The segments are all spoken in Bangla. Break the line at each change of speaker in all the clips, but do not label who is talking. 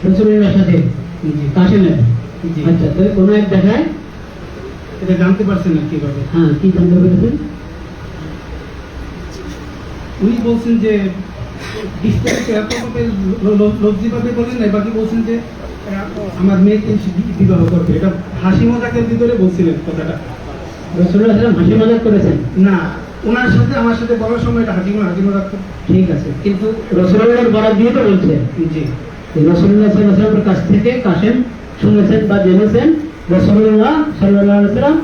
রসুলের সাথে কাশেমের। আচ্ছা, তো কোনো এক দেখায়
এটা জানতে পারছেন না কিভাবে?
হ্যাঁ, কি জানতে পেরেছেন?
উনি বলছেন যে বিস্তারিত এতভাবে লজ্জিভাবে বলেন না, বাকি বলছেন যে আমার মেয়েকে বিবাহ করবে, এটা হাসি মজাকের ভিতরে বলছিলেন কথাটা।
রসুল্লাহ হাসি মজাক করেছেন
না, ওনার সাথে আমার সাথে বলার সময় এটা হাসি মজাক।
ঠিক আছে, কিন্তু রসুল্লাহর বরাত দিয়ে তো বলছে।
জি,
রসুল্লাহ সাল্লাল্লাহু আলাইহি ওয়াসাল্লামের কাছ থেকে কাসেম শুনেছেন বা জেনেছেন রসুল্লাহ সাল্লাল্লাহু আলাইহি ওয়াসাল্লাম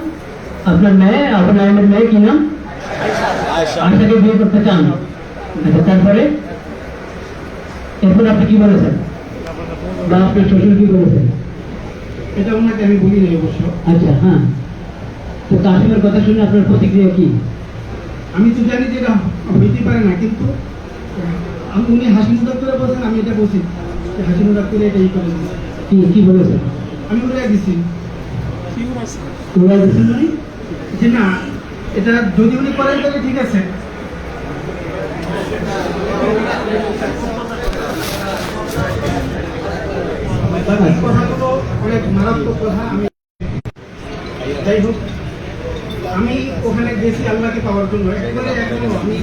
আপনার মেয়ে, আপনার আইনের মেয়ে কি নাম, আয়েশাকে বিয়ে করতে চান। আচ্ছা, তারপরে এরপর আপনি কি বলেছেন বা আপনার শ্বশুর কি বলেছেন?
এটা ওনাকে আমি বলি নাই অবশ্য।
আচ্ছা, হ্যাঁ, তো কাসেমের কথা শুনে আপনার প্রতিক্রিয়া কি?
আমি তো জানি যে এটা হইতে পারে না, কিন্তু উনি হাসি মজাক করে বলছেন, আমি এটা বলছি হাসি মজাক করে এটাই করে দিচ্ছি।
কি বলেছেন?
আমি উড়াই দিচ্ছি
উড়াই দিয়েছেন মানে?
যে না, এটা যদি উনি করেন তাহলে ঠিক আছে। কথাগুলো অনেক মারাত্মক কথা। আমি যাই হোক, আমি ওখানে গেছি আল্লাহকে পাওয়ার জন্য, একেবারে এখনো আমি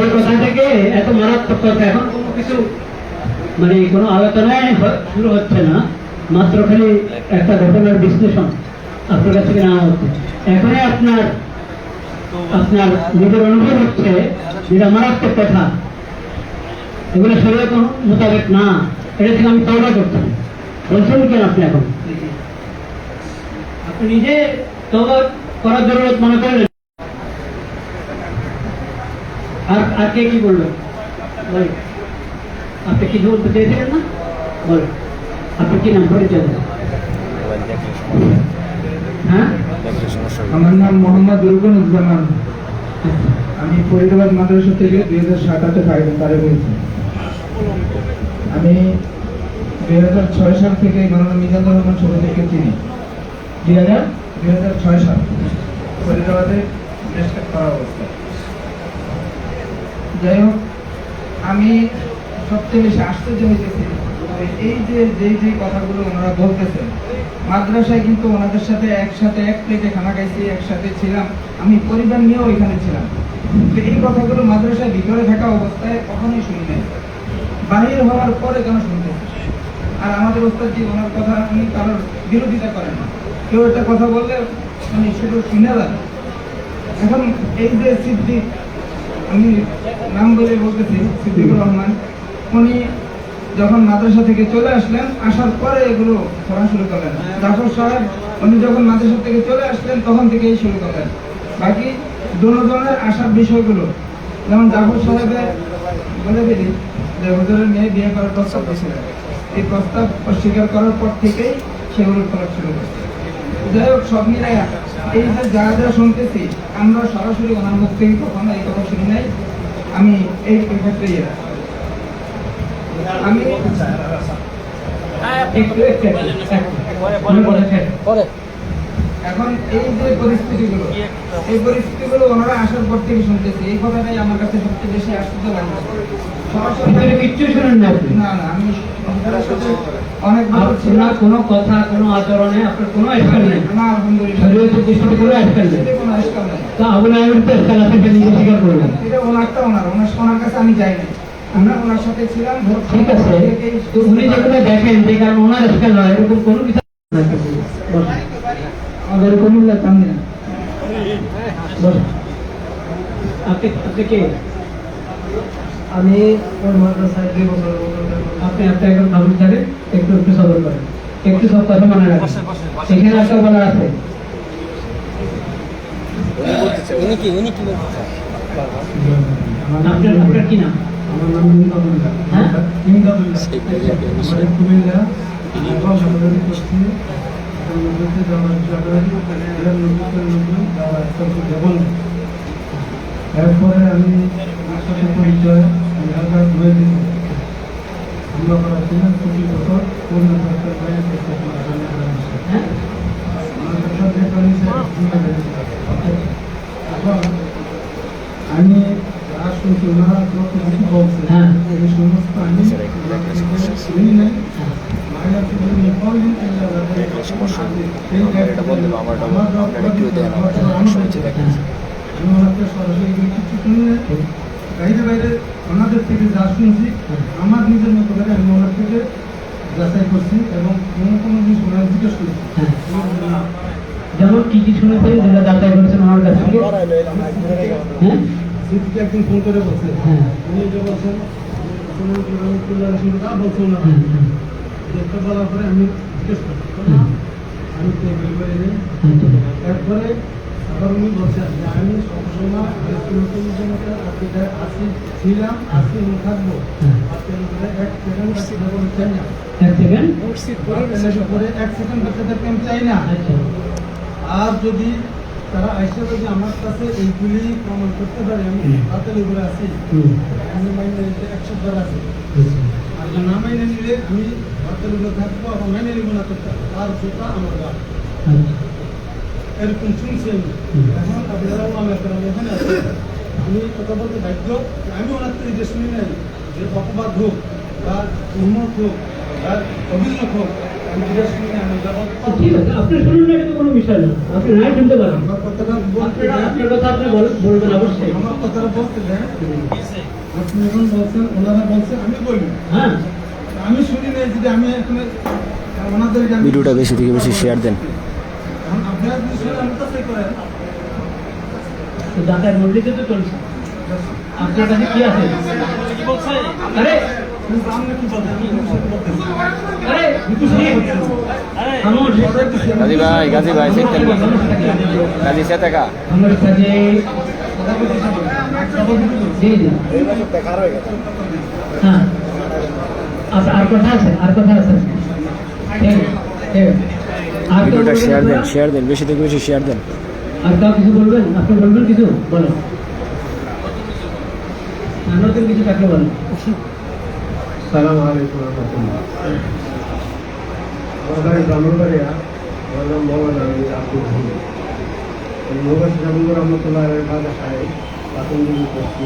ওই কথা থেকে এত মারাত্মক কথা, এখন কোনো কিছু মানে কোনো আলোচনায় শুরু হচ্ছে না, মাত্র খালি একটা ঘটনার বিশ্লেষণ আপনার কাছ থেকে নেওয়া হচ্ছে। এখনই আপনার নিজের অনুভব হচ্ছে যেটা মারাত্মক কথা, এগুলো শরীয়ত মোতাবেক না, এটা থেকে আমি তওবা করছি। বলছেন কেন আপনি? এখন আপনি নিজে তওবা করার জরুরত মনে করেন। আর কে কি বললো বল? আপনি কিছু বলতে চেয়েছিলেন না? বল, আপনি কি নাম পরিচয় দেন? হ্যাঁ,
আমার নাম মোহাম্মদ রুকনুজ্জামান। আমি ফরিদাবাদ মাদ্রাসা থেকে 2007-8 পারে হয়েছি। আমি 2006 সাল থেকে মাওলানা মিজানুর রহমান ছোট থেকে চিনি। 2006 সাল ফরিদাবাদে রেজিস্টার করা অবস্থায়। যাই হোক, আমি সবচেয়ে বেশি আশ্চর্য হয়েছি এই যে কথাগুলো ওনারা বলতেছেন। মাদ্রাসায় কিন্তু ওনাদের সাথে একসাথে এক প্লেটে খানা খাইছি, একসাথে ছিলাম, আমি পরিবার নিয়েও এখানে ছিলাম। তো এই কথাগুলো মাদ্রাসায় ভিতরে থাকা অবস্থায় কখনোই শুনি নাই, বাহির হওয়ার পরে কেন শুনতেছি। আর আমাদের ওস্তাদজি ওনার কথা উনি কারোর বিরোধিতা করেন না, কেউ একটা কথা বললে উনি শুধু শুনে যান। এখন এই যে সিদ্দিক, আমি নাম বলে বলতেছি, সিদ্দিকুর রহমান, উনি যখন মাদ্রাসা থেকে চলে আসলেন, আসার পরে এগুলো পড়া শুরু করলেন। জাফর সাহেব উনি যখন মাদ্রাসা থেকে চলে আসলেন তখন থেকেই শুরু করলেন। বাকি দুজনের আসার বিষয়গুলো, যেমন জাফর সাহেবের বলে দিলি যে হুজুরের মেয়ে বিয়ে করার প্রস্তাব দিয়েছিলেন, এই প্রস্তাব অস্বীকার করার পর থেকেই সেগুলো করা শুরু করছে। যাই হোক, সব মিলাই এই যে যা শুনতেছি, আমরা সরাসরি ওনার মুখ থেকে কখনো এই কথা শুনি নাই। আমি এই ক্ষেত্রে আমি এখন এই যে পরিস্থিতিগুলো, এই পরিস্থিতিগুলো ওনারা আসার পর থেকে শুনতেছি, এই কথাটাই আমার কাছে সবচেয়ে বেশি আশ্চর্য লাগলো। সরাসরি কিচ্ছু শুনেন না? না, আমি অনেক কোনো কথা, কোনো আচরণে আপনার কোনো আজকাল নেই। না, আলহামদুলিল্লাহ, কোনো আজকাল নেই। কোনো আজকাল নেই। তা আবুল আহমেদ তো আজকাল আছে, নিজে স্বীকার করলেন। এটা ওনার কাছে আমি যাই নাই, আমরা ওনার সাথে ছিলাম। ঠিক আছে, উনি যেখানে দেখেন যে কারণ ওনার আজকাল নয়, এরকম কোনো কিছু আমাদের কোনো সামনে না। আপনি কে?
আমি ওর মাদ্রাসায় 2 বছর।
আপনি এখন ভাবুন থাকে, একটু সবর করেন, একটু সব কথা মনে রাখেন। এখানে একটা বলার আছে।
উনি কি বলতে
আপনার কি নাম?
আমার নাম ইমদাদুল্লাহ।
হ্যাঁ,
ইমদাদুল্লাহ। আমাদের কুমিল্লা সমাধান করছি এরপরে আমি আমার সাথে পরিচয় এলাকার ধুয়ে দিন হামলা করা ছিলেন 25 বছর পূর্ণ এখন আমি যা শুনছি বলছি ওনারা যত কিছু বলছে
হ্যাঁ।
এই সমস্ত আমি শুনি নাই মায়ের থেকে বললেন আমি ওনাকে সরাসরি কিছু শুনি নাই বাইরে বাইরে ওনাদের থেকে যা শুনছি আমার নিজের মতো করে আমি ওনার থেকে যাচাই করছি এবং কোনো জিনিস ওনার জিজ্ঞেস করছি
হ্যাঁ। যেমন কি কি শুনেছে যেটা যাচাই করেছেন আমার কাছ থেকে? হ্যাঁ
সিদ্দিকে একদিন ফোন করে বলছে
হ্যাঁ
উনি যে বলছেন আমি কল্যাণের সঙ্গে তা বলছেন না
হ্যাঁ, হ্যাঁ,
একটা বলার পরে আমি জিজ্ঞেস করছি
হ্যাঁ,
আমি তো এগুলো করে নিই
হ্যাঁ, ঠিক আছে।
তারপরে আবার উনি বলছেন যে আমি সবসময় নতুন জনতা আপনাদের আসি ছিলাম আসি এবং থাকবো
হ্যাঁ।
আপনাদের এক সেকেন্ড বাচ্চাদের চাই না
এক সেকেন্ড।
আপনাদের পরে এক সেকেন্ড বাচ্চাদেরকে আমি চাই না
আচ্ছা
আর যদি তারা আইসা যদি আমার কাছে এইগুলি প্রমাণ করতে পারে আমি হাতের উপরে আছি
হুম,
আমি মাইনে নিতে 100 বার আছি
আচ্ছা,
আর না মাইনে নিলে আমি হাতের উপরে থাকবো আর মাইনে নিব না তো তার জোতা আমার গা
আচ্ছা,
এরকম শুনছি আমি এখন আপনারা আমার কারণে এখানে আছে আমি কথা বলতে বাধ্য আমি ওনার থেকে যে শুনি নাই যে অপবাদ হোক বা উন্মত হোক বা অভিযোগ হোক আমি যেটা শুনি নাই আমি জবাব
তো ঠিক আছে, আপনি শুনুন না, এটা তো কোনো বিষয় না, আপনি নাই শুনতে পারেন।
আমার কথাটা বলতে দেন।
আপনার কথা আপনি বলবেন অবশ্যই।
আমার কথাটা বলতে দেন আপনি এখন বলছেন ওনারা বলছেন আমি বলি
হ্যাঁ
আমি শুনি নাই যদি আমি এখানে ওনাদেরকে
ভিডিওটা বেশি থেকে বেশি শেয়ার দেন।
এখন আপনারা যদি শুনে আমি কাছে করেন
তো যাতায়াত মন্দিরে তো চলছে, আপনার কাছে কি আছে? আরে
আমরা কি বলতে
আরে আমার
গাজী ভাই দেখতেন গাজী সেতাকা
আমার কাছে জি জি হ্যাঁ আচ্ছা, আর কথা আছে, আর কথা আছে, ঠিক আছে, ঠিক আছে। আর কেউ
ভিডিওটা
বলবেন
শেয়ার
আপনারা?
দেন বেশি থেকে বেশি শেয়ার দেন।
আর কেউ কিছু বলবেন? আপনি বলবেন কিছু বলেন, নতুন কিছু থাকলে বলেন।
সালাম আলাইকুম রহমতুল্লাহ আমার বাড়ি ব্রাহ্মণবাড়িয়া আমার নাম মৌলানা আমি আব্দুল হামিদ মুবাশির আবুল রহমতুল্লাহ বাসায় প্রাথমিক করছি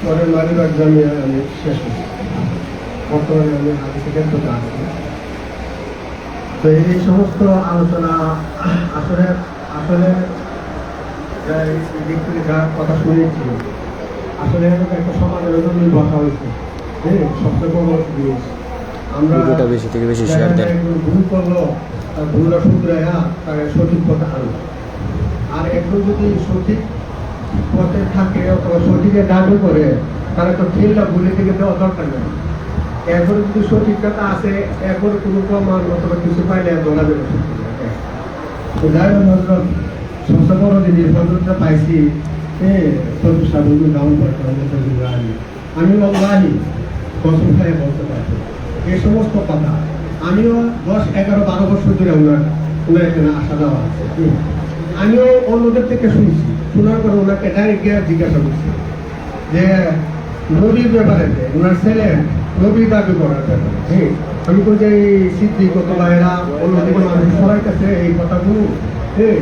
পরে মালিবাগ জামিয়া আমি শেষ করছি বর্তমানে আমি হাদিসে কেন্দ্রতে আছি তো এই সমস্ত আলোচনা আসলে আসলে এই দিক থেকে যা কথা শুনেছি আসলে একটা সমাজের জন্যই বসা হয়েছে হ্যাঁ সবচেয়ে বড় জিনিস আমরা
ভিডিওটা বেশি থেকে বেশি শেয়ার দেন।
ভুল করলো তার ভুলটা শুধরাইয়া তাকে সঠিক পথে আনলো আর একটু যদি সঠিক পথে থাকে অথবা সঠিকে দাবি করে তাহলে তো খেলটা ভুলে থেকে দেওয়া দরকার নেই এরপরে যদি সঠিকতা আছে এরপরে কোনো প্রমাণ অথবা কিছু পাইলে ধরা যাবে তো যাই হোক হজরত সবচেয়ে বড় জিনিস হজরতটা পাইছি সবুজ সাধু গাউন করতে আমি অল্লাহি কসম খাই বলতে পারছি এই সমস্ত কথা আমিও 10, 11, 12 বছর ধরে ওনার এখানে আসা যাওয়া আছে আমিও অন্যদের থেকে শুনছি শোনার পরে ওনাকে ডাইরেক্ট গিয়ে জিজ্ঞাসা করছি যে নবীর ব্যাপারে ওনার ছেলে নবী দাবি করার ব্যাপারে হ্যাঁ আমি বলছি এই সিদ্ধি কত ভাইরা অন্যদিকে মানুষ সবার কাছে এই কথাগুলো হ্যাঁ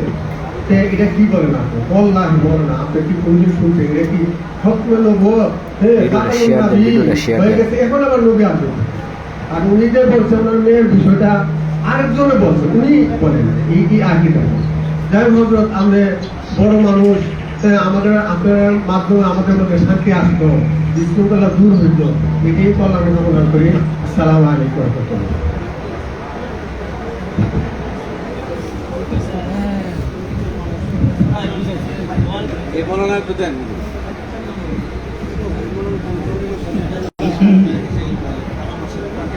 এটা কি বলে না বললাম বলে না আপনি কি কোনদিন শুনছেন এটা কি সত্য লোক হয়ে গেছে এখন আবার লোকে আছে আর উনি যে বলছে ওনার মেয়ের বিষয়টা আরেকজনে বলছে উনি বলেন এই আগে যাই হোক আমরা বড় মানুষ আমাদের আপনার মাধ্যমে আমাদের মধ্যে শান্তি আসতো বিশৃঙ্খলা দূর হইত এটাই বল আমি কামনা করি। আসসালামু আলাইকুম রহমতুল্লাহ।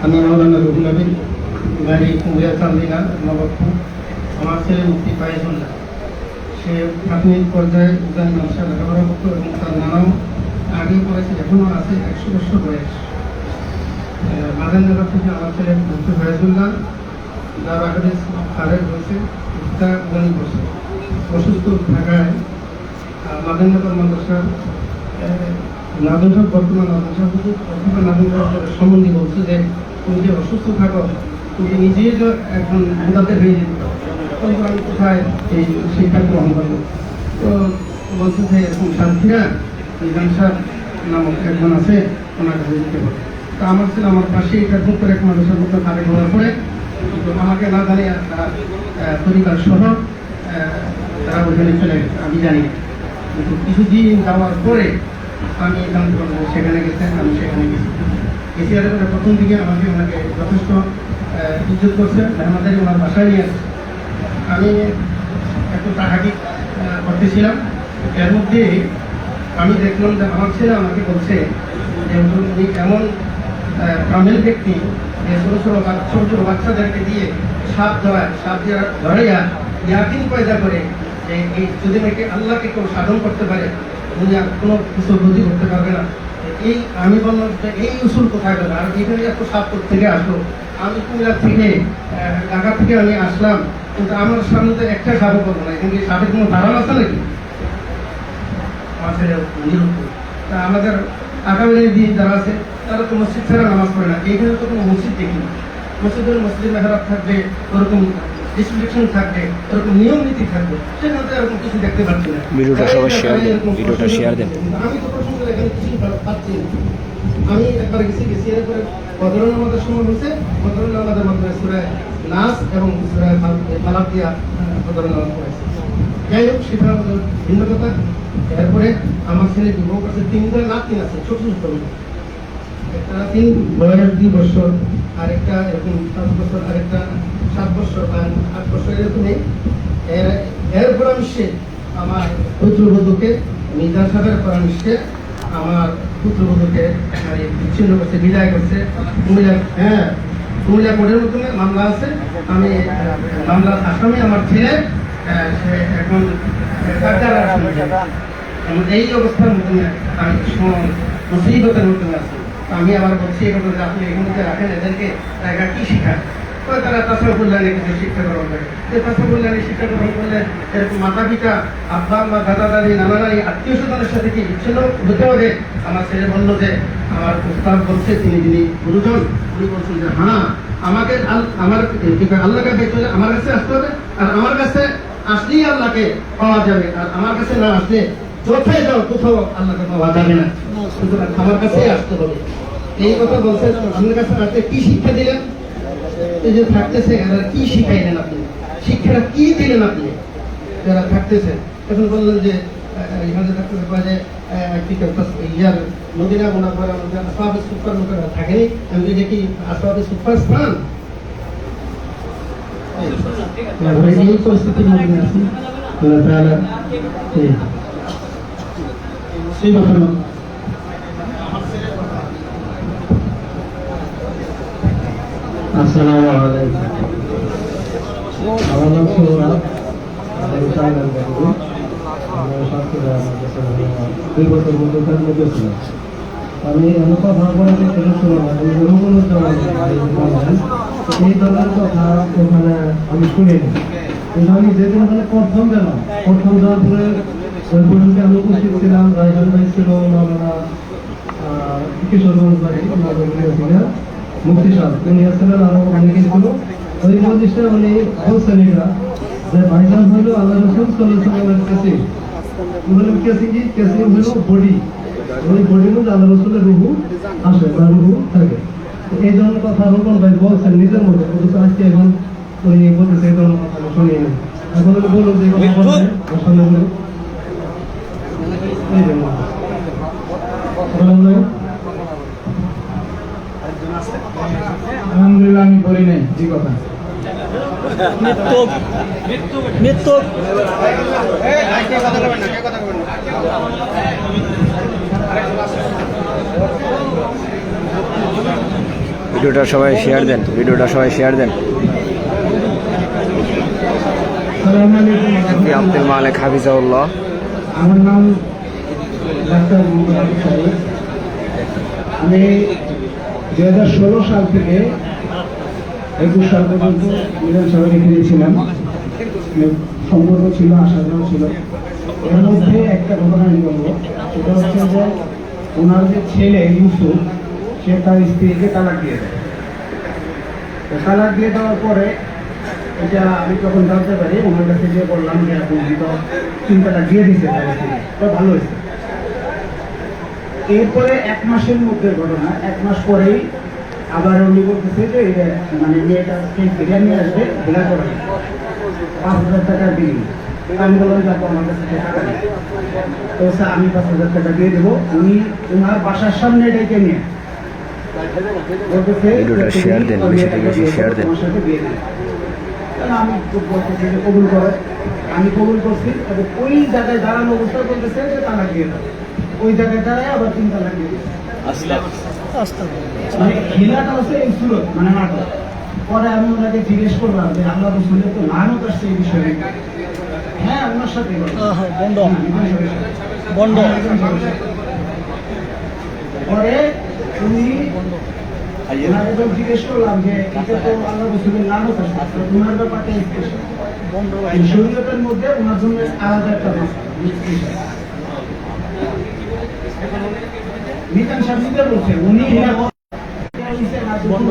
আমি মৌলানা রুহুল আমিন বাড়ি কুমিরা চান্দিনা নবাবপুর। আমার ছেলে মুফতি ফায়েজুল্লাহ, সে প্রাথমিক পর্যায়ে উদ্যান ব্যবসা লেখাপড়া করতো এবং তার নানাও আগেই পড়েছে, এখনও আছে 100 বছর বয়স। মাদারনগর থেকে আমার ছেলে মুফতি ফায়েজুল্লাহ যার আগে খারেজ হয়েছে, ইফতা গণিত বসে অসুস্থ থাকায় মাদারনগর মাদ্রাসার নাদুসাহ বর্তমান মাদ্রাসা হুজুর অথবা নাদুসাহ সম্বন্ধে বলছে যে তুমি যে অসুস্থ থাকো তুমি নিজেই তো এখন মুদাদের হয়ে যেতে পারো, তখন আমি কোথায় এই শিক্ষা গ্রহণ করবো। তো বলছে যে এরকম সাথীরা নিজাম সাহেব নামক একজন আছে, ওনার কাছে যেতে পারে। তো আমার ছেলে আমার পাশেই ফেসবুক করে এক মানুষের মতো ঘাড়ে ঘোরা পড়ে, কিন্তু আমাকে না জানিয়ে তার পরিবার সহ তারা ওইখানে চলে গেছে, আমি জানি না। কিন্তু কিছুদিন যাওয়ার পরে আমি জানতে পারবো সেখানে গেছেন, আমি সেখানে গেছি। এশিয়ার পরে প্রথম দিকে আমাকে ওনাকে যথেষ্ট ইজ্জত করছে, আমাদের ওনার বাসায় নিয়ে আসছে। আমি একটু টাকাটি করতেছিলাম, এর মধ্যে আমি দেখলাম যে আমার ছেলে আমাকে বলছে যে উনি এমন প্রাণের ব্যক্তি যে ছোটো ছোটো বাচ্চাদেরকে দিয়ে সাপ ধরাইয়া ইয়াকিন পয়দা করে যে এই যদি নাকি আল্লাহকে কেউ সাধন করতে পারে দুনিয়া কোনো কিছু গতি করতে পারবে না। এই আমি বললাম যে এই উসুল কোথায় গেল, আর এখানে এত সাপ থেকে আসলো। আমি কুমিল্লা থেকে ঢাকা থেকে আমি আসলাম, কিন্তু আমার সামনে তো একটা সাপও করবো না, এখানে সাপের কোনো ধারণ আছে নাকি? আমার ছেলে নিরুত্তর। তা আমাদের আগামী দিন যারা আছে তারা তো মসজিদ ছাড়া নামাজ পড়ে না, এইখানে তো কোনো মসজিদ দেখি না। মসজিদের মেহরাব থাকবে, ওরকম রেস্ট্রিকশন থাকবে, ওরকম নিয়ম নীতি থাকবে, সেখানে তো এরকম কিছু দেখতে পাচ্ছি না।
ভিডিওটা সবাই শেয়ার দেন, ভিডিওটা শেয়ার দেন।
আমি তো প্রশ্ন করে এখানে কিছুই পাচ্ছি না। আমি একবার গেছি এরপরে বদরুল নামাজের সময় হয়েছে, বদরুল নামাজের মাধ্যমে সূরায়ে নাস এবং সূরায়ে ফালাক দিয়া বদরুল নামাজ পড়েছে। যাই হোক, সেটা আমাদের ভিন্ন কথা। এরপরে আমার ছেলে বিবাহ করছে, 3 জন নাতি আছে, ছোট ছোট একটা 3 বয়স 2 বছর, আরেকটা এরকম 5 বছর, আরেকটা 7 বছর আর 8 বছর এরকমই। এর পরামর্শে আমার পুত্রবধূকে মিজান সাহেবের পরামর্শে আমার পুত্রবধূকে বিচ্ছিন্ন করছে, বিদায় করছে। কুমিল্লা কোর্টের মাধ্যমে মামলা আছে, আমি মামলার আসামি আমার ছেলে, সে এখন এই অবস্থার মধ্যে আমি মুসিবতের মধ্যে আছি। আমি আবার বলছি এখন যে আপনি এগুলোতে রাখেন, এদেরকে জায়গা কি শিখান? তারা তাছাড়া কল্যাণে কিছু শিক্ষা গ্রহণ করে, যে তাছাড়া কল্যাণে শিক্ষা গ্রহণ করলে এরকম মাতা পিতা, আব্বা আম্মা, দাদা দাদি, নানা নানি, আত্মীয় স্বজনের সাথে কি বিচ্ছিন্ন হতে হবে? আমার ছেলে বললো যে আমার উস্তাদ বলছে, যিনি গুরুজন, উনি বলছেন যে হ্যাঁ, আমাকে আমার আল্লাহকে দেখতে হলে আমার কাছে আসতে হবে, আর আমার কাছে আসলেই আল্লাহকে পাওয়া যাবে, আর আমার কাছে না আসলে কোথায় যাও, কোথাও আল্লাহকে পাওয়া যাবে না, সুতরাং আমার কাছেই আসতে হবে। এই কথা বলছেন। আপনার কাছে আসতে কি শিক্ষা দিলেন? এই যে থাকতেছে এরা কি শিখাইলেন আপনি? শিক্ষাটা কি দিলেন আপনি যারা থাকতেছে? এখন বললেন যে এখানে থাকতেছে যে ইয়ার মদিনা গোনা করে আমাদের আসবাবে সুপার লোকেরা থাকেনি, আমি যে কি আসবাবে সুপার স্থান এই পরিস্থিতির মধ্যে আছি। আল্লাহ তাআলা সেই ব্যাপারে আসসালামু আলাইকুম। আমার নাম সোহরাব, আমি চাইলাম বাবু। আমার শাস্তি 2 বছর মধ্যে ছিল। আমি এমন কথা বলে কেন শুনো না, এই ধরনের কথা ওখানে আমি শুনিনি। কিন্তু আমি যেদিন ওখানে প্রথম গেলাম, প্রথম যাওয়ার পরে ওই পর্যন্ত আমি উপস্থিত ছিলাম, রাইজান ভাই ছিল, মাওলানা কিশোরগঞ্জ ভাই, মুফতি সাহেব উনি আসছিলেন, আরো অনেকে ছিল। ওই মজলিসে উনি বলছেন এটা যে ভাইজান হইল আল্লাহ রাসূল সাল্লাল্লাহু আলাইহি ওয়াসাল্লামের কাসিম। বললেন কাসিম কি? কাসিম হইল বডি, ওই বডির মধ্যে আল্লাহ রাসূলের রূহ আসে বা রূহ থাকে। এই ধরনের কথা রোকন ভাই বলছেন নিজের মধ্যে, অথচ আজকে এখন উনি বলতেছে এই ধরনের কথা আমি শুনি না। এখন উনি বলুন যে কথা বলছেন আসলে বলুন এই জন্য
আলহামদুলিল্লাহ আমি বলি নাই যে কথা।
ভিডিওটা সবাই শেয়ার দেন, ভিডিওটা সবাই শেয়ার দেন। আব্দুল মালিক হাফিজাউল্লাহ।
আমার নাম ডাক্তার মোহাম্মদ সাহেব। আমি 2016 সাল থেকে 21 সাল পর্যন্ত মিলন সাহেব রেখে দিয়েছিলাম, সম্পর্ক ছিল, আশাগ্রহ ছিল। এর মধ্যে একটা ঘটনা আমি বলবো, সেটা হচ্ছে যে ওনার যে ছেলে ইউসুফ, সে তার স্ত্রীকে তালাক দিয়ে দেয়। তালাক দিয়ে দেওয়ার পরে এটা আমি যখন জানতে পারি, ওনার কাছে গিয়ে বললাম যে আপনি তো চিন্তাটা দিয়ে দিচ্ছে, তো ভালো হয়েছে।
এরপরে 1 মাসের মধ্যে ঘটনা, 1 মাস পরেই আবার উনি বলতেছে যে মানে মেয়েটা ফিরিয়ে নিয়ে আসবে, ফেরা করে 5,000 টাকা বিল। আমি বললাম যে আমার কাছে টাকা নেই। তো স্যার আমি 5,000 টাকা দিয়ে দেবো। উনি ওনার বাসার সামনে ডেকে নিয়ে বলতেছে
ভিডিওটা শেয়ার দেন, বেশি থেকে বেশি শেয়ার দেন।
তোমার সাথে বিয়ে দেবে। তাহলে আমি বলতেছি যে কবুল করো। আমি কবুল করছি এবং ওই জায়গায় দাঁড়ানো অবস্থা বলতেছে যে তালাক দিয়ে দাও। ওই জায়গায় দাঁড়ায় আবার 3 তালাক দিয়ে দিচ্ছে। মানে হিলাটা হচ্ছে এই সুরত, মানে নাটক। পরে আমি ওনাকে জিজ্ঞেস করলাম যে আল্লাহ রসুলের তো লানত আসছে এই বিষয়ে। হ্যাঁ, ওনার সাথে বন্ধ। পরে উনি ওনাকে যখন জিজ্ঞেস করলাম যে এটা তো আল্লাহ রসুলের লানত আসছে, তো তোমার ব্যাপারটা স্পেশাল। এই শরীয়তের মধ্যে ওনার জন্য আলাদা একটা মিজান সাহেব নিজে বলছে উনি
বন্ধ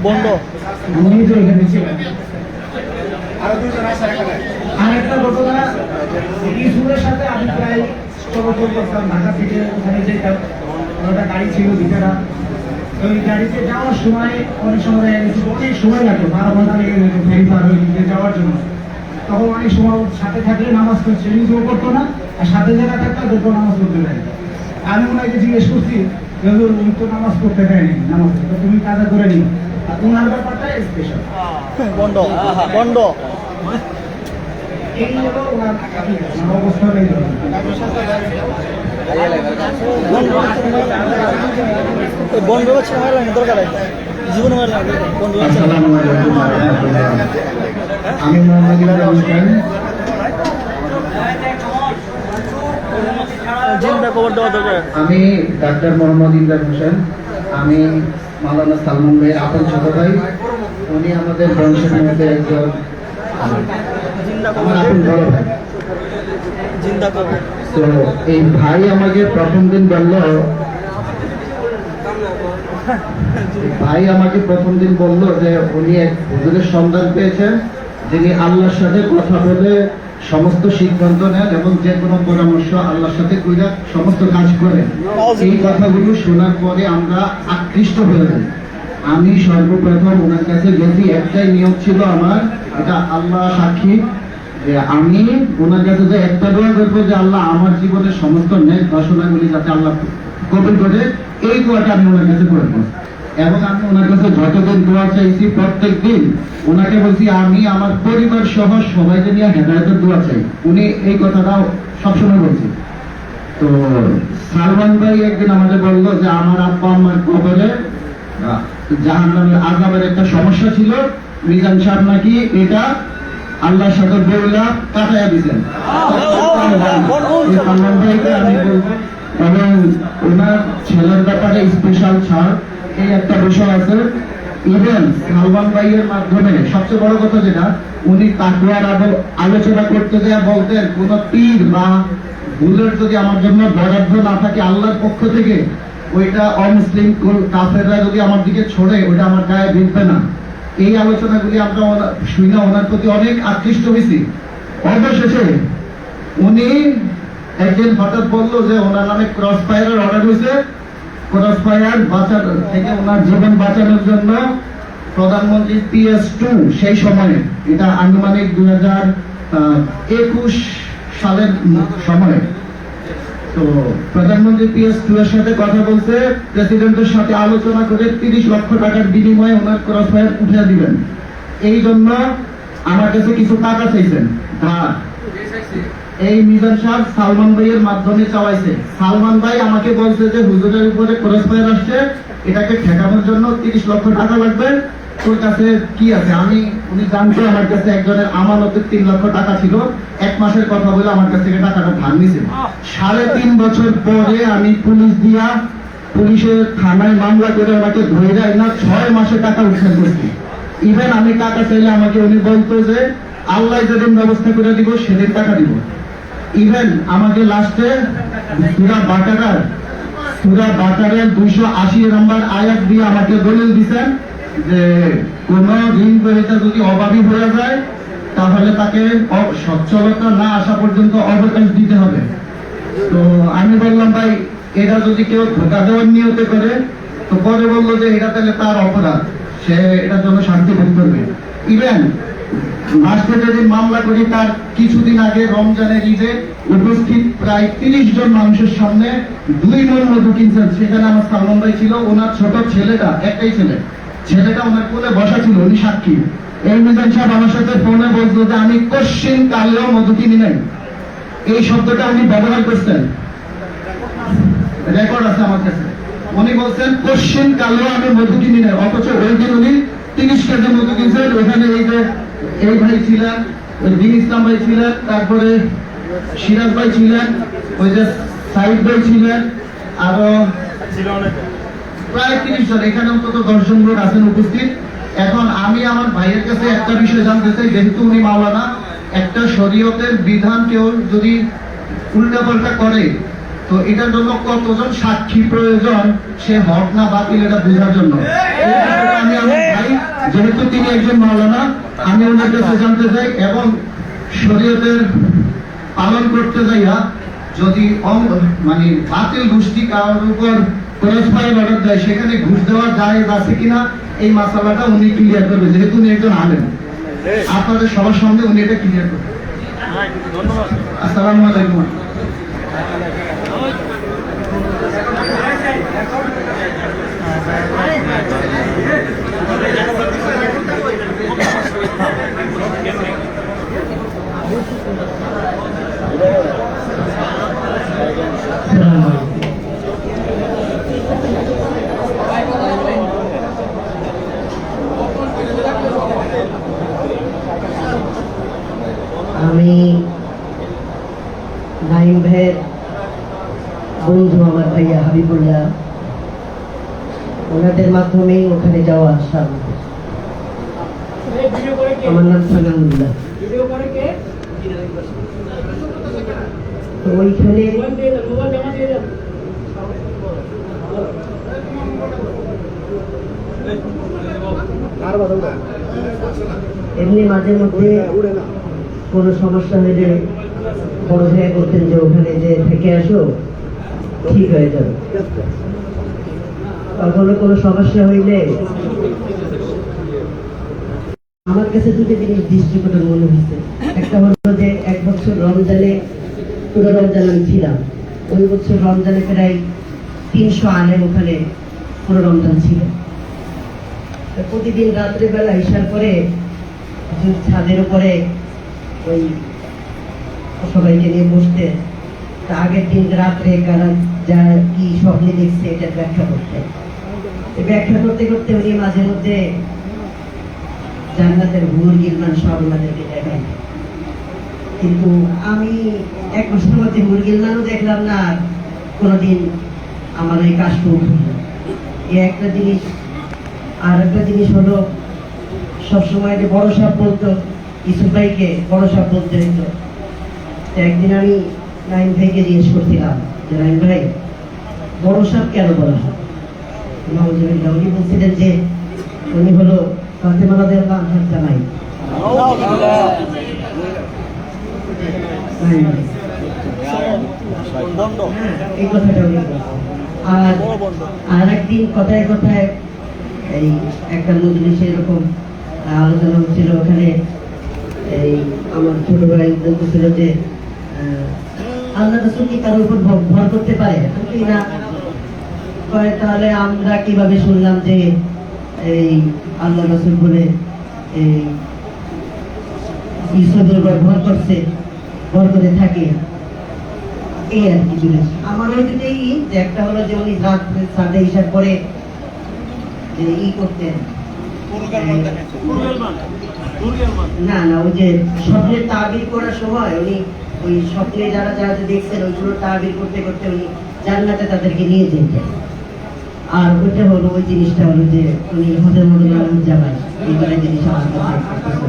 বন্ধ
আরেকটা ঘটনা, ইসুরের সাথে আমি প্রায় চলাচল করতাম ঢাকা থেকে ওখানে যেতাম। ওটা গাড়ি ছিল ভিতরা, ওই গাড়িতে যাওয়ার সময় অনেক সময় অনেক সময় লাগতো, 12 ঘন্টা লেগে যেত ফেরি পার হয়ে যাওয়ার জন্য। তখন অনেক সময় ওর সাথে থাকলে নামাজ পড়ছে, নিজেও করতো না, আর সাথে যারা থাকতো দেখো নামাজ পড়তে দেয়। আমি ওনাকে জিজ্ঞেস করছি উনি তো নামাজ পড়তে দেয়নি, নামাজ তো তুমি কাজা করে নি। আর ওনার ব্যাপারটা স্পেশাল
বন্ধ বন্ধ
এই হলো ওনার অবস্থা নেই।
বন্ধ হচ্ছে দরকার জীবনে বন্ধ
আসসালামু আলাইকুম ওয়া রাহমাতুল্লাহ। আমি মোহাম্মদ ইমরান হোসেন।
জিন্দা খবর দেওয়া দরকার।
আমি ডাক্তার মোহাম্মদ ইমরান হোসেন। আমি মাওলানা সালমান ভাইয়ের আপন ছোট ভাই। উনি আমাদের বংশের মধ্যে একজন আমার আপন বড় ভাই।
জিন্দা খবর
তো এই ভাই আমাকে প্রথম দিন বলল যে উনি এক হুজুরের সন্ধান পেয়েছেন যিনি আল্লাহর সাথে কথা বলে সমস্ত সিদ্ধান্ত নেন এবং যে কোনো পরামর্শ আল্লাহর সাথে কইরা সমস্ত কাজ করেন। এই কথাগুলো শোনার পরে আমরা আকৃষ্ট হয়ে যাই। আমি সর্বপ্রথম ওনার কাছে গেছি, একটাই নিয়ম ছিল আমার, এটা আল্লাহ সাক্ষী, যে আমি ওনার কাছে যে একটা দোয়া করবো যে আল্লাহ আমার জীবনের সমস্ত ন্যায় বাসনাগুলি যাতে আল্লাহ কবুল করে, এই দোয়াটা আমি ওনার কাছে করবো। এবং আমি ওনার কাছে যতদিন দোয়া চাইছি প্রত্যেক দিন ওনাকে বলছি আমি আমার পরিবার সহ সবাইকে নিয়ে হেদায়েতের দোয়া চাই। উনি এই কথাটাও সবসময় বলছি। তো সালমান ভাই একদিন আমাদের বললো যে আমার আব্বা আমার কবরে জাহান্নামের আযাবের একটা সমস্যা ছিল, মিজান সাহেব নাকি এটা আল্লাহর সাথে বইলা কাটাইয়া দিচ্ছেন। সালমান ভাইকে আমি বলবো, এবং ওনার ছেলের ব্যাপারে স্পেশাল ছাড়, এই একটা বিষয় আছে। ইভেন সালমান ভাইয়ের মাধ্যমে সবচেয়ে বড় কথা যেটা, উনি তাকওয়ার আলোচনা করতে দেয়া বলতেন কোন পীর বা ভুলের যদি আমার জন্য বরাদ্দ না থাকে আল্লাহর পক্ষ থেকে, ওইটা অমুসলিম কাফেররা যদি আমার দিকে ছড়ে ওইটা আমার গায়ে বিঁধবে না। এই আলোচনাগুলি আমরা শুনে ওনার প্রতি অনেক আকৃষ্ট হয়েছি। অবশেষে উনি একদিন হঠাৎ বললো যে ওনার নামে ক্রস ফায়ারের অর্ডার হয়েছে, ক্রস ফায়ার বাঁচার থেকে ওনার জীবন বাঁচানোর জন্য প্রধানমন্ত্রী PS2 সেই সময়ে, এটা আনুমানিক 2021 সালের সময়, তো প্রধানমন্ত্রী PS2 এর সাথে কথা বলছে, প্রেসিডেন্টের সাথে আলোচনা করে 30 লক্ষ টাকার বিনিময়ে ওনার ক্রস ফায়ার উঠে দিবেন। এই জন্য আমার কাছে কিছু টাকা চাইছেন ধার। এই মিজান সাহেব সালমান ভাইয়ের মাধ্যমে চাওয়াইছে। সালমান ভাই আমাকে বলছে যে হুজুরের উপরে ক্রস ফায়ার আসছে, এটাকে ঠেকানোর জন্য 30 লক্ষ টাকা লাগবে, তোর কাছে কি আছে? উনি জানতো আমার কাছে একজনের আমানতের 3 লক্ষ টাকা ছিল, 1 মাসের কথা বলে আমার কাছ থেকে টাকাটা ধার নিয়েছে। 3.5 বছর পরে আমি পুলিশের থানায় মামলা করে ওনাকে ধরে যায় না, 6 মাসে টাকা উদ্ধার করছি। ইভেন আমি টাকা চাইলে আমাকে উনি বলতো যে আল্লাহ যেদিন ব্যবস্থা করে দিব সেদিন টাকা দিব। ইভেন আমাকে লাস্টে সূরা বাকারার 280 নম্বর আয়াত দিয়ে আমাকে দলিল দিচ্ছেন যে কোন ঋণ গ্রহীতা যদি অভাবী হয়ে যায় তাহলে তাকে সচ্ছলতা না আসা পর্যন্ত অবকাশ দিতে হবে। তো আমি বললাম ভাই এটা যদি কেউ ধোকা দেওয়ার নিয়তে করে, তো পরে বললো যে এটা তাহলে তার অপরাধ, সে এটার জন্য শাস্তি ভোগ করবে। ইভেন লাস্টে যেদিন মামলা করি তার কিছুদিন আগে রমজানের ঈদে উপস্থিত প্রায় 30 জন মানুষের সামনে 2 মণ মধু কিনছেন। সেখানে আমার সালমান ভাই ছিল, ওনার ছোট ছেলেটা, একটাই ছেলেটা ওনার কোলে বসা ছিল, উনি সাক্ষী। এই মিজান সাহেব আমার সাথে ফোনে বলছিল যে আমি কোশ্চিন কালেও মধু কিনি নাই, এই শব্দটা উনি ব্যবহার করছেন, রেকর্ড আছে আমার কাছে। উনি বলছেন কোশ্চিন কালেও আমি মধু কিনি নাই, অথচ ওই দিন উনি 30 কেজি মধু কিনছেন। ওখানে এই ভাই ছিলেন, ওই দিন ইসলাম ভাই ছিলেন, তারপরে সিরাজ ভাই ছিলেন, ওই যে সাইদ ভাই ছিলেন, আরো প্রায় 30 জন, এখানে অন্তত 10 জন লোক আছেন উপস্থিত। এখন আমি আমার ভাইয়ের কাছে একটা বিষয় জানতে চাই, যেহেতু উনি মাওলানা, একটা শরীয়তের বিধান কেউ যদি উল্টাপাল্টা করে তো এটার জন্য কতজন সাক্ষী প্রয়োজন, সে হক না বাতিল এটা বোঝার জন্য। আমি আমার ভাই, যেহেতু তিনি একজন মাওলানা, আমি ওনার কাছে জানতে চাই, এবং শরীয়তের পালন করতে যাইয়া যদি মানে বাতিল গোষ্ঠী কারোর উপর ক্রস ফায়ার অর্ডার দেয়, সেখানে ঘুষ দেওয়া জায়েজ আছে কিনা এই মাসালাটা উনি ক্লিয়ার করবে, যেহেতু উনি একজন আলেম। আপনাদের সবার সামনে উনি এটা ক্লিয়ার করবেন। আসসালামু আলাইকুম।
আমি নাইম ভাইয়ের বন্ধু, আমার ভাইয়া হাবিবুল্লাহ, ওনাদের মাধ্যমেই ওখানে যাওয়া আসা। আমার নাম সালামুল্লাহ। তো ওইখানে এমনি মাঝে মধ্যে কোনো সমস্যা হলে বড় ভাইয়া বলতেন যে ওখানে যে থেকে আসো, ঠিক হয়ে যাবে। কখনো কোনো সমস্যা হইলে আমার কাছে দুটো জিনিস দৃষ্টিকটন মনে হচ্ছে। একটা হলো যে 1 বছর রমজানে, পুরো রমজান আমি ছিলাম, ওই বছর রমজানে প্রায় 300 আলেম ওখানে পুরো রমজান ছিল। প্রতিদিন রাত্রেবেলা ইশার পরে ছাদের উপরে ওই সবাইকে নিয়ে বসতে, তা আগের দিন রাত্রে কারা যা কি স্বপ্নে দেখছে এটা ব্যাখ্যা করতে করতে উনি মাঝে মধ্যে জান্নাতের হুর গিলমান সব ওনাদেরকে দেখায়। কিন্তু আমি 1 বছরের মধ্যে হুর গিলমানও দেখলাম না, আর কোনোদিন আমার ওই কাজ করল। এই একটা জিনিস। আর একটা জিনিস হলো, সবসময় যে বড় সাপ বলতো, ইসুফ ভাইকে বড় সাপ বলতে হইতো। একদিন আমি নাইম ভাইকে জিজ্ঞেস করছিলাম যে নাইম ভাই, বড় সাপ কেন বলা হয়? উনি বলছিলেন যে উনি হলো ফাতেমা রাদিয়াল্লাহু আনহার জামাই। এই কথাটা উনি বলছেন। আর একদিন কথায় কথায় এই একটা মজলিসে এরকম আলোচনা হচ্ছিল, ওখানে এই আমার ছোট ভাই বলতেছিল যে আল্লাহ রাসূল কি কারোর উপর ভর করতে পারে না? তাহলে আমরা কিভাবে শুনলাম যে এই আল্লাহ রাসূল বলে এই ঈশ্বরের উপর ভর করছে, ভর করে থাকে, এই আর কি জিনিস। আমার ওইটাই যে একটা হলো যে উনি রাত্রে সাথে ইশার করে যে করতেন, না ওই যে স্বপ্নের তাবির করার সময় উনি ওই স্বপ্নে যারা যারা দেখছেন ওইগুলো তাবির করতে করতে উনি জান্নাতে তাদেরকে নিয়ে যেতেন। আর ওইটা হলো ওই জিনিসটা হলো যে উনি হজের মধ্যে জামাই, এইবারে জিনিস আমার কাছে।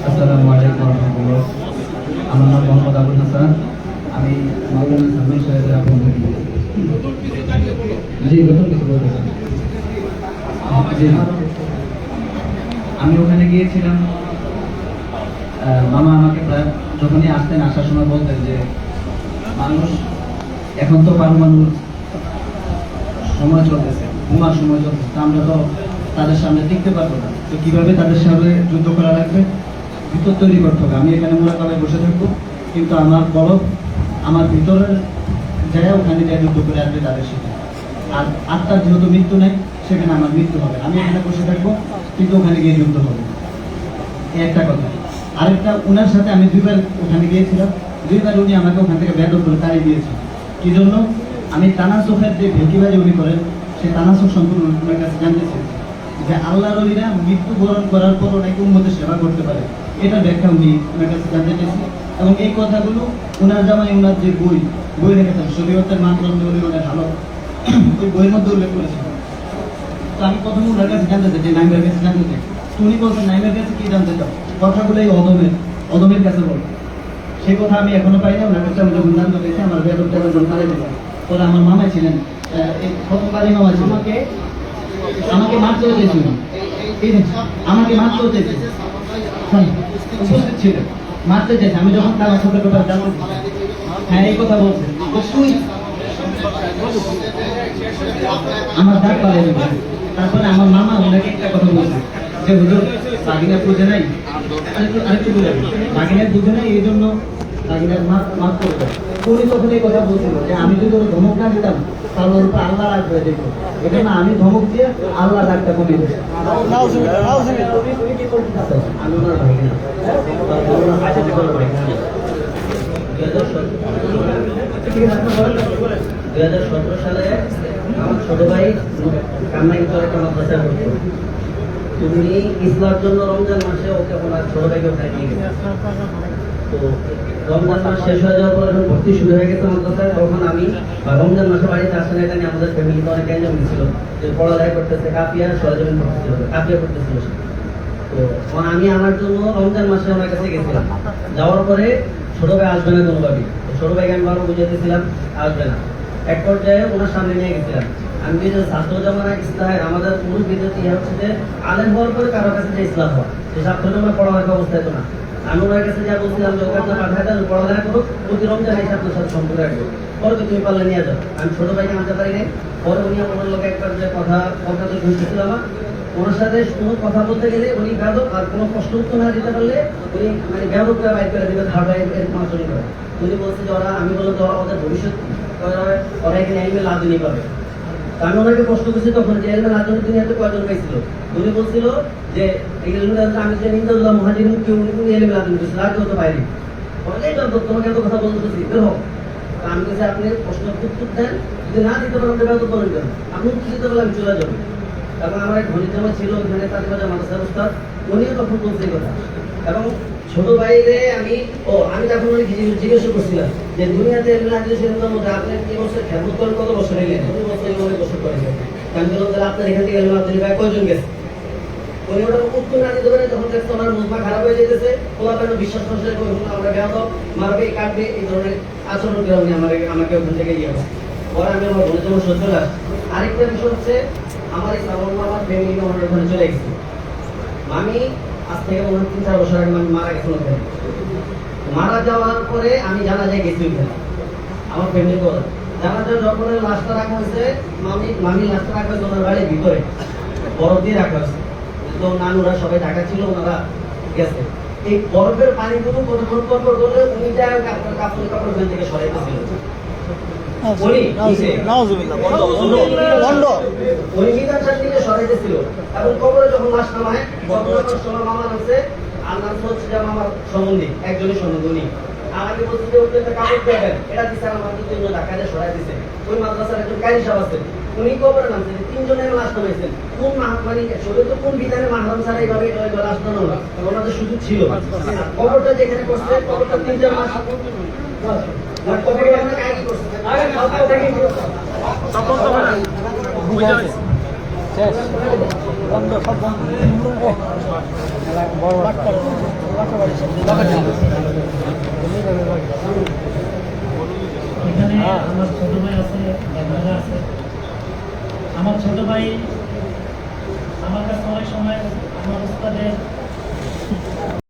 আসসালামু আলাইকুম ওয়া রাহমাতুল্লাহ। আমার নাম মোহাম্মদ আবুল হাসান, আমি মাওলানা সালমান সাহেবের আপন ভাই। জি, নতুন কিছু বলতে জি না। আমি ওখানে গিয়েছিলাম, মামা আমাকে প্রায় যখনই আসতেন আসার সময় বলতেন যে মানুষ এখন তো পারমাণু সময় চলতেছে, বোমার সময় চলতেছে, তা আমরা তো তাদের সামনে টিকতে পারবো না, তো কিভাবে তাদের সামনে যুদ্ধ করা লাগবে, ভিতর তৈরি করতে হবে। আমি এখানে মোরাকাবায় বসে থাকবো, কিন্তু আমার বড় আমার ভিতরের জায়গা ওখানে যায় যুদ্ধ করে আসবে তাদের সাথে। আর আত্মার যেহেতু মৃত্যু নেই, সেখানে আমার মৃত্যু হবে। আমি এখানে বসে থাকবো, কিন্তু ওখানে গিয়ে যুদ্ধ হবে। এই একটা কথা। আরেকটা, ওনার সাথে আমি 2 বার ওখানে গিয়েছিলাম, 2 বার উনি আমাকে ওখান থেকে বেদক করে তাড়িয়ে দিয়েছেন। কি জন্য? আমি তানাসুখের যে ভেকিবাজি উনি করেন, সেই তানাসুখ সম্পূর্ণ ওনার কাছে জানতে চেয়েছি যে আল্লাহর ওলিরা মৃত্যুবরণ করার পর নাকি উম্মতের সেবা করতে পারে। এটা ব্যাখ্যা উনি ওনার কাছে জানতে চেয়েছি, এবং এই কথাগুলো ওনার জামাই ওনার যে বই রেখেছেন শরীয়তের মানদণ্ড উনি হালত, ওই বইয়ের মধ্যে উল্লেখ করেছেন। তো আমি প্রথমে ওনার কাছে জানতে চাই যে নাইমের কাছে জানতে চাই। তো উনি বলছেন নাইমের কাছে কি জানতে চাও? কথাগুলো এই অদমের কাছে বল। সেই কথা আমি এখনো পাই না। ওনার কাছে আমি যখন জানতে পেরেছি, আমার বেদকটা যখন মারা দিলাম, পরে আমার মামা ছিলেন, এই প্রথমবারই মামা ছিল, আমাকে মারতেও চেয়েছিল, আমাকে মারতেও চেয়েছিল, উপস্থিত ছিল, মারতে চেয়েছে। আমি যখন তার সাথে কথা জানতে, হ্যাঁ এই কথা বলছে, তো তুই আমার দাঁত পালিয়ে দেবে। তারপরে আমার মামা ওনাকে একটা কথা বলছে যে হুজুর বাগিনার বুঝে নাই, আরেকটু বুঝে বাগিনার বুঝে নাই, এই জন্য বাগিনার মাফ করবে। উনি তখন এই কথা বলছিল যে আমি যদি ওর ধমক না দিতাম তাহলে ওর উপর আল্লাহ রাগ করে দেখবো। এটা না, আমি ধমক দিয়ে আল্লাহ রাগটা কমিয়ে দেবো। আমি ওনার ভাগিনা, 2017 সালে আমার ছোট ভাই কান্নাই করে একটা মাদ্রাসায় পড়তো। তুমি ইসলার জন্য রমজান মাসে ওকে ওনার ছোট ভাইকে ওখানে নিয়ে গেছে। তো রমজান মাস শেষ হয়ে যাওয়ার পর যখন ভর্তি শুরু হয়ে গেছে মাদ্রাসায়, তখন আমি রমজান মাসে বাড়িতে আসেন, এটা নিয়ে আমাদের ফ্যামিলিতে অনেক এনজয় ছিল যে পড়ালেখা করতেছে, কাপিয়া সরজমিন করতেছিল, কাপিয়া করতেছিল সে। তো আমি আমার জন্য রমজান মাসে ওনার কাছে গেছিলাম। যাওয়ার পরে ছোট ভাই আসবে না কোনোভাবেই, ছোট ভাইকে আমি বারো বুঝাইতেছিলাম আসবে না। এক পর্যায়ে ওনার সামনে নিয়ে গেছিলাম। আমি যে ছাত্র জামানা ইসলাম, আমাদের পুরুষ বিদ্যুৎ ইয়ে হচ্ছে যে আলেম হওয়ার পরে কারোর কাছে যে ইসলাম হয়, সে ছাত্র জামানা পড়ালেখা অবস্থায় তো না। আমি ওনার কাছে যা বলছিলাম যে ওকে আপনার পাঠায় দেন, পড়ালেখা করুক, প্রতি রমজান এসে আপনার সাথে সম্পর্ক রাখবো, পরে তো তুমি পারলে নিয়ে যাও। আমি ছোট ভাইকে আনতে পারি নাই। পরে উনি আমার লোক একবার যে কথা তো ঘুরতেছিল আমার, ওনার সাথে কোনো কথা বলতে গেলে উনি বেদক, আর কোনো প্রশ্ন উত্তর না দিতে পারলে উনি মানে বেদকটা বাইর করে দেবে, ধারটা এরকম আচরণ করে। উনি বলছে যে ওরা, আমি বললাম যে ওদের ভবিষ্যৎ ওরা এখানে এলমে লাদুনি পাবে। আমি ওনাকে প্রশ্ন করছি তখন যে এলমে লাদুনি দুনিয়াতে কয়জন পাইছিল। উনি বলছিল যে এই আমি যে নিন্দুল্লাহ মহাজির কেউ উনি এলমে লাদুনি পেয়েছিল, আর কেউ তো পাইনি। এই তো তোমাকে এত কথা বলতেছি বের হোক। আমি কাছে আপনি প্রশ্ন উত্তর দেন, যদি না দিতে পারেন বেদক বলেন কেন, আপনি উত্তর দিতে পারলে আমি চলে যাবো। এবং আমার এক ঘনির জামা ছিল ওখানে তাদের মাদ্রাসার উস্তাদ, উনিও তখন বলছে এই কথা। এবং ছোট ভাইরে আমি তখন জিজ্ঞেস করছিলাম যে দুনিয়াতে মধ্যে আপনি কি বছর খেদমত করেন, কত বছর এলেন? উনি বছর অনেক বছর করেছেন। আমি বললাম তাহলে আপনার এখান থেকে এলেন আপনি ভাই কয়জন গেছে? উনি ওটা উত্তর না দিতে পারে, তখন দেখতে ওনার মুখ খারাপ হয়ে যেতেছে, ওরা কেন বিশ্বাস করছে আমরা বেয়া দাও মারবে কাটবে, এই ধরনের আচরণ করে উনি আমাকে ওখান থেকে ইয়ে করে। পরে আমি আমার ঘনির জামা সহ্য চলে আসছি। আরেকটা বিষয় হচ্ছে আমার এই সামনে আমার ফ্যামিলি আমার ওখানে চলে গেছে। আমি আজ থেকে 3-4 বছর আগে আমি মারা গেছিল ওখানে। মারা যাওয়ার পরে আমি জানাজায় গেছি ওখানে, আমার ফ্যামিলি করে জানাজা যখন লাশটা রাখা হয়েছে, মামি লাশটা রাখা হয়েছে ওনার বাড়ির ভিতরে, বরফ দিয়ে রাখা হয়েছে। তো নানুরা সবাই ঢাকা ছিল, ওনারা গেছে। এই বরফের পানিগুলো কতক্ষণ পর করলে উনি যা কাপড় ওখান থেকে সরাইতেছিল। এবং কবরে যখন লাশ নামায় মামা নামছে, আর নাম হচ্ছে আমার সম্বন্ধী, একজনের সম্বন্ধী। উনি আমাকে বলছে যে ওকে একটা কাপড় দেবেন, এটা দিচ্ছে আমার জন্য ঢাকায় সরাই দিচ্ছে। ওই মাদ্রাসার একজন কারি সাহেব আছে, উনি কবরে নামছে, 3 জনের লাশ নামাইছেন। কোন মানে শরীর তো কোন বিধানে মাহরাম ছাড়া এইভাবে লাশ নামানো না, ওনাদের সুযোগ ছিল। কবরটা যেখানে করছে, কবরটা 3-4 মাস
এখানে আমার ছোট ভাই আছে, আছে। আমার ছোট ভাই আমার সময় সময় আমার উস্তাদের